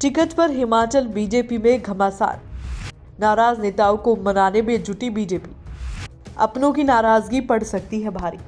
Ticket पर Himachal BJP में घमासान, नाराज नेताओं को मनाने में जुटी बीजेपी। अपनों की नाराजगी पड़ सकती है भारी।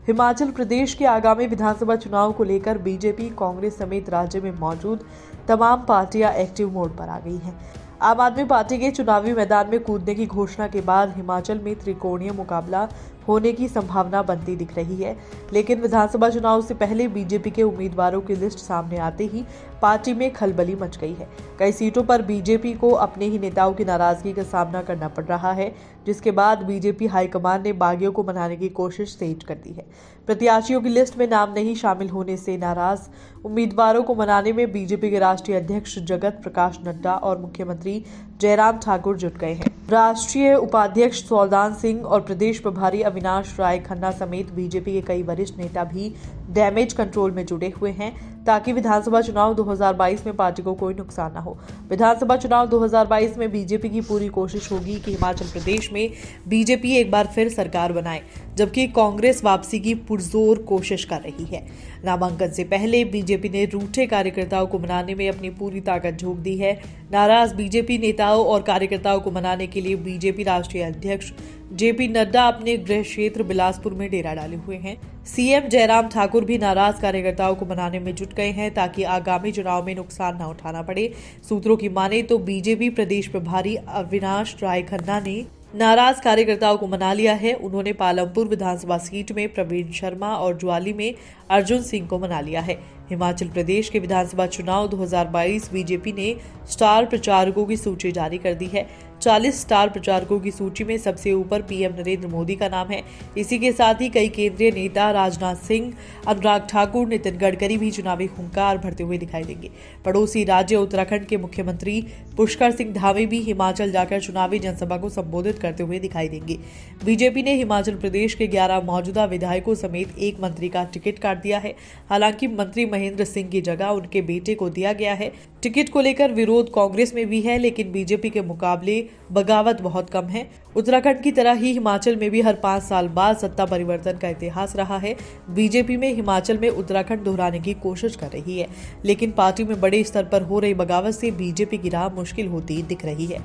हिमाचल प्रदेश के आगामी विधानसभा चुनाव को लेकर बीजेपी, कांग्रेस समेत राज्य में मौजूद तमाम पार्टियां एक्टिव मोड पर आ गई हैं। आम आदमी पार्टी के चुनावी मैदान में कूदने की घोषणा के बाद हिमाचल में त्रिकोणीय मुकाबला होने की संभावना बनती दिख रही है। लेकिन विधानसभा चुनाव से पहले बीजेपी के उम्मीदवारों की लिस्ट सामने आते ही पार्टी में खलबली मच गई है। कई सीटों पर बीजेपी को अपने ही नेताओं की नाराजगी का सामना करना पड़ रहा है, जिसके बाद बीजेपी हाईकमान ने बागियों को मनाने की कोशिश तेज कर दी है। प्रत्याशियों की लिस्ट में नाम नहीं शामिल होने से नाराज उम्मीदवारों को मनाने में बीजेपी के राष्ट्रीय अध्यक्ष जगत प्रकाश नड्डा और मुख्यमंत्री जयराम ठाकुर जुट गए हैं। राष्ट्रीय उपाध्यक्ष सौदान सिंह और प्रदेश प्रभारी अविनाश राय खन्ना समेत बीजेपी के कई वरिष्ठ नेता भी डैमेज कंट्रोल में जुड़े हुए हैं, ताकि विधानसभा चुनाव 2022 में पार्टी को कोई नुकसान न हो। विधानसभा चुनाव 2022 में बीजेपी की पूरी कोशिश होगी कि हिमाचल प्रदेश में बीजेपी एक बार फिर सरकार बनाए, जबकि कांग्रेस वापसी की पुरजोर कोशिश कर रही है। नामांकन से पहले बीजेपी ने रूठे कार्यकर्ताओं को मनाने में अपनी पूरी ताकत झोंक दी है। नाराज बीजेपी नेताओं और कार्यकर्ताओं को मनाने के लिए बीजेपी राष्ट्रीय अध्यक्ष जेपी नड्डा अपने गृह क्षेत्र बिलासपुर में डेरा डाले हुए हैं। सीएम जयराम ठाकुर भी नाराज कार्यकर्ताओं को मनाने में जुट गए हैं, ताकि आगामी चुनाव में नुकसान न उठाना पड़े। सूत्रों की माने तो बीजेपी प्रदेश प्रभारी अविनाश राय खन्ना ने नाराज कार्यकर्ताओं को मना लिया है। उन्होंने पालमपुर विधानसभा सीट में प्रवीण शर्मा और ज्वाली में अर्जुन सिंह को मना लिया है। हिमाचल प्रदेश के विधानसभा चुनाव 2022 बीजेपी ने स्टार प्रचारकों की सूची जारी कर दी है। 40 स्टार प्रचारकों की सूची में सबसे ऊपर पीएम नरेंद्र मोदी का नाम है। इसी के साथ ही कई केंद्रीय नेता राजनाथ सिंह, अनुराग ठाकुर, नितिन गडकरी भी चुनावी हुंकार भरते हुए दिखाई देंगे। पड़ोसी राज्य उत्तराखंड के मुख्यमंत्री पुष्कर सिंह धामी भी हिमाचल जाकर चुनावी जनसभा को संबोधित करते हुए दिखाई देंगे। बीजेपी ने हिमाचल प्रदेश के 11 मौजूदा विधायकों समेत एक मंत्री का टिकट काट दिया है। हालांकि मंत्री महेंद्र सिंह की जगह उनके बेटे को दिया गया है। टिकट को लेकर विरोध कांग्रेस में भी है, लेकिन बीजेपी के मुकाबले बगावत बहुत कम है। उत्तराखंड की तरह ही हिमाचल में भी हर 5 साल बाद सत्ता परिवर्तन का इतिहास रहा है। बीजेपी में हिमाचल में उत्तराखंड दोहराने की कोशिश कर रही है, लेकिन पार्टी में बड़े स्तर पर हो रही बगावत से बीजेपी की राह मुश्किल होती दिख रही है।